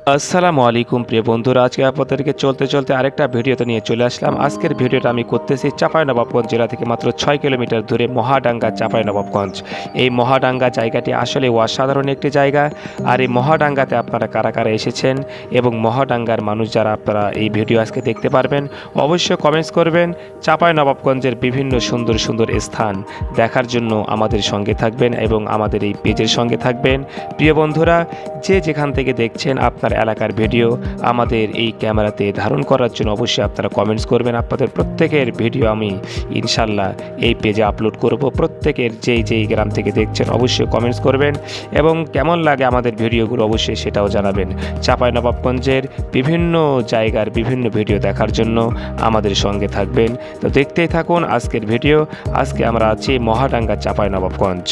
আসসালামু আলাইকুম প্রিয় বন্ধুরা, আজকে আপনাদেরকে চলতে আরেকটা ভিডিওতে নিয়ে চলে আসলাম। আজকের ভিডিওটা আমি করতেছি চাঁপাইনবাবগঞ্জ জেলা থেকে মাত্র 6 কিলোমিটার দূরে মহাডাঙ্গা চাঁপাইনবাবগঞ্জ। এই মহাডাঙ্গা জায়গাটি আসলে অসাধারণ একটি জায়গা। আর এই মহাডাঙ্গাতে আপনারা কারা কারা এসেছেন এবং মহাডাঙ্গার মানুষ যারা, আপনারা এই ভিডিও আজকে দেখতে পারবেন। অবশ্যই কমেন্টস করবেন। চাঁপাইনবাবগঞ্জের বিভিন্ন সুন্দর সুন্দর স্থান দেখার জন্য আমাদের সঙ্গে থাকবেন এবং আমাদের এই পেজের সঙ্গে থাকবেন। প্রিয় বন্ধুরা, যে যেখান থেকে দেখছেন আপনার এলাকার ভিডিও আমাদের এই ক্যামেরাতে ধারণ করার জন্য অবশ্যই আপনারা কমেন্টস করবেন। আপনাদের প্রত্যেকের ভিডিও আমি ইনশাল্লাহ এই পেজে আপলোড করব। প্রত্যেকের যেই গ্রাম থেকে দেখছেন অবশ্যই কমেন্টস করবেন এবং কেমন লাগে আমাদের ভিডিওগুলো অবশ্যই সেটাও জানাবেন। চাঁপাইনবাবগঞ্জের বিভিন্ন জায়গার বিভিন্ন ভিডিও দেখার জন্য আমাদের সঙ্গে থাকবেন। তো দেখতেই থাকুন আজকের ভিডিও। আজকে আমরা আছি মহাডাঙ্গা চাঁপাইনবাবগঞ্জ।